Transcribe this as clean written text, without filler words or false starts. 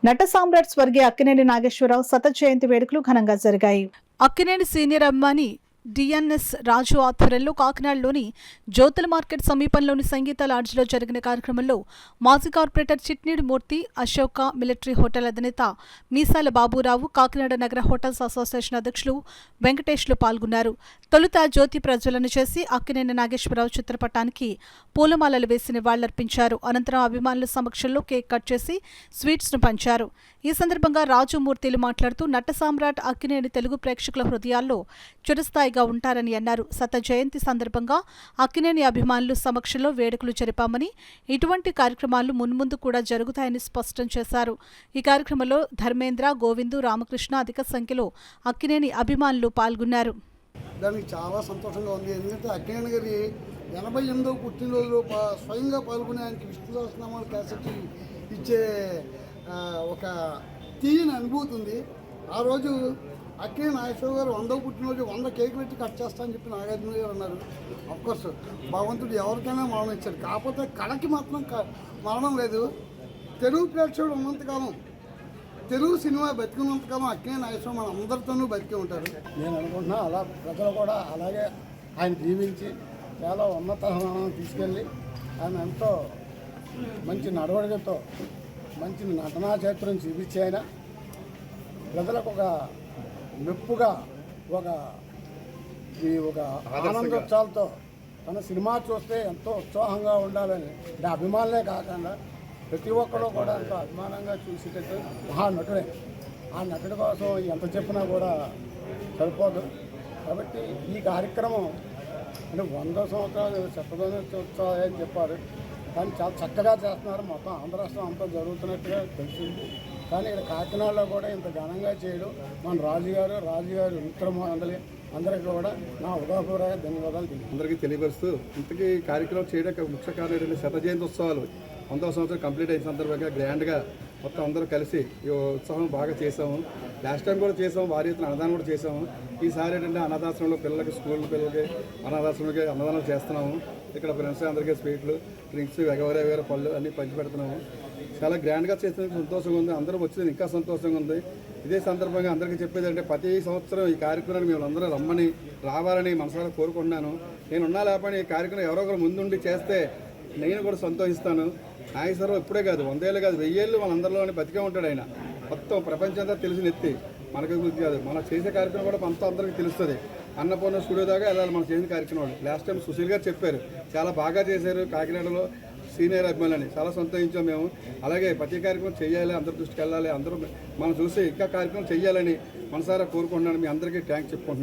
నట సామ్రాట్ స్వర్గీయ అక్కినేని నాగేశ్వరరావు శత జయంతి వేడుకలు ఘనంగా జరిగాయి. అక్కినేని సీనియర్ అభిమాని డిఎన్ఎస్ రాజు ఆధ్వర్యంలో కాకినాడలోని జ్యోతుల మార్కెట్ సమీపంలోని సంగీత లాడ్జ్లో జరిగిన కార్యక్రమంలో మాజీ కార్పొరేటర్ చిట్నీడి మూర్తి, అశోక మిలిటరీ హోటల్ అధినేత మీసాల బాబురావు, కాకినాడ నగర హోటల్స్ అసోసియేషన్ అధ్యక్షులు వెంకటేష్లు పాల్గొన్నారు. తొలుత జ్యోతి ప్రజ్వలన చేసి అక్కినేని నాగేశ్వరరావు చిత్రపటానికి పూలమాలలు వేసి నివాళులర్పించారు. అనంతరం అభిమానుల సమక్షంలో కేక్ కట్ చేసి స్వీట్స్ను పంచారు. ఈ సందర్భంగా రాజు మూర్తిలు మాట్లాడుతూ నట సామ్రాట్ అక్కినేని తెలుగు ప్రేక్షకుల హృదయాల్లో చిరస్థాయిగా ఉంటారని అన్నారు. శత జయంతి సందర్భంగా అక్కినేని అభిమానులు సమక్షంలో వేడుకలు జరిపామని, ఇటువంటి కార్యక్రమాలు మున్ముందు కూడా జరుగుతాయని స్పష్టం చేశారు. ఈ కార్యక్రమంలో ధర్మేంద్ర, గోవిందు, రామకృష్ణ అధిక సంఖ్యలో అక్కినేని అభిమానులు పాల్గొన్నారు. దానికి చాలా సంతోషంగా ఉంది. ఎందుకంటే అక్కినేని గారి 88వ పుట్టినరోజులో స్వయంగా పాల్గొనే ఆయనకి విష్ణు సహస్రనామాలు క్యాసెట్ ఇచ్చే ఒక తీయని అనుభూతి ఉంది. ఆ రోజు అక్కినేని నాగేశ్వరరావు గారు 100వ పుట్టినరోజు 100 కేకులు పెట్టి కట్ చేస్తా అని చెప్పి నాగార్జున గారు అన్నారు. అఫ్కోర్స్ భగవంతుడు ఎవరికైనా మరణం ఇచ్చాడు, కాకపోతే కళకి మాత్రం మరణం లేదు. తెలుగు ప్రేక్షకుడు ఉన్నంతకాలం, తెలుగు సినిమా బతికినంతకాలం అక్కినేని నాగేశ్వరరావు మన అందరితోనూ బతికి ఉంటారు. నేను అనుకుంటున్నా అలా ప్రజలు కూడా అలాగే ఆయన జీవించి చాలా ఉన్నత తీసుకెళ్ళి ఆయన ఎంతో మంచి నడవడికతో మంచి నటనా చరిత్రను చూపించి ఆయన ప్రజలకు ఒక మెప్పుగా ఒక ఆనందోత్సాహాలతో తన సినిమా చూస్తే ఎంతో ఉత్సాహంగా ఉండాలని అభిమానులే కాకుండా ప్రతి ఒక్కరూ కూడా ఎంతో అభిమానంగా చూసేటట్టు మహానటుడే. ఆ నటుడి కోసం ఎంత చెప్పినా కూడా సరిపోదు. కాబట్టి ఈ కార్యక్రమం అంటే 100 సంవత్సరాలు శతదినోత్సవం అని చెప్పారు, కానీ చాలా చక్కగా చేస్తున్నారు. మొత్తం ఆంధ్ర రాష్ట్రం అంతా జరుగుతున్నట్టుగా తెలిసింది. కానీ ఇక్కడ కాకినాడలో కూడా ఇంత ఘనంగా చేయడం మన రాజుగారు అందరికీ కూడా నా ఉదాహరణ ధన్యవాదాలు అందరికీ తెలియపరుస్తూ ఇంతకీ కార్యక్రమం చేయడానికి ముఖ్య కారణం ఏంటంటే శత జయంతి ఉత్సవాలు 100వ సంవత్సరం కంప్లీట్ అయిన సందర్భంగా గ్రాండ్గా మొత్తం అందరూ కలిసి ఈ ఉత్సవం బాగా చేసాము. లాస్ట్ టైం కూడా చేసాము, భారీ ఎత్తున అన్నదానం కూడా చేసాము. ఈసారి ఏంటంటే అనాథాశ్రమంలో పిల్లలకి, స్కూల్ పిల్లలకి అనాథాశ్రమంకి అన్నదానం చేస్తున్నాము. ఇక్కడ ఫ్రెండ్స్ అందరికీ స్వీట్లు, డ్రింక్స్, వేరే పళ్ళు అన్నీ పంచి పెడుతున్నాము. చాలా గ్రాండ్గా చేసినందుకు సంతోషంగా ఉంది. అందరూ వచ్చింది ఇంకా సంతోషంగా ఉంది. ఇదే సందర్భంగా అందరికీ చెప్పేది అంటే ప్రతి సంవత్సరం ఈ కార్యక్రమాన్ని మేము అందరూ రావాలని మనసారా కోరుకుంటున్నాను. నేను ఉన్నా లేకపోయినా ఈ కార్యక్రమం ఎవరో ఒకరు ముందుండి చేస్తే నేను కూడా సంతోషిస్తాను. నాగేశ్వరరావు ఇప్పుడే కాదు, 100 ఏళ్ళు కాదు, 1000 ఏళ్ళు మనందరిలోనే బతికే ఉంటాడు ఆయన. మొత్తం ప్రపంచంతా తెలిసిన ఎత్తి మనకి కాదు, మనం చేసే కార్యక్రమం కూడా మనతో అందరికీ తెలుస్తుంది. అన్నపూర్ణ స్టూడియో దాకా వెళ్ళాలి మనం చేసిన కార్యక్రమాలు. లాస్ట్ టైం సుశీల్ గారు చెప్పారు, చాలా బాగా చేశారు కాకినాడలో సీనియర్ అభిమానులని, చాలా సంతోషించాం మేము. అలాగే ప్రతి కార్యక్రమం చేయాలి, అందరి దృష్టికి వెళ్ళాలి, అందరూ మనం చూసి ఇంకా కార్యక్రమం చేయాలని మనసారా కోరుకుంటున్నాను. మీ అందరికీ థ్యాంక్స్ చెప్పుకుంటున్నాను.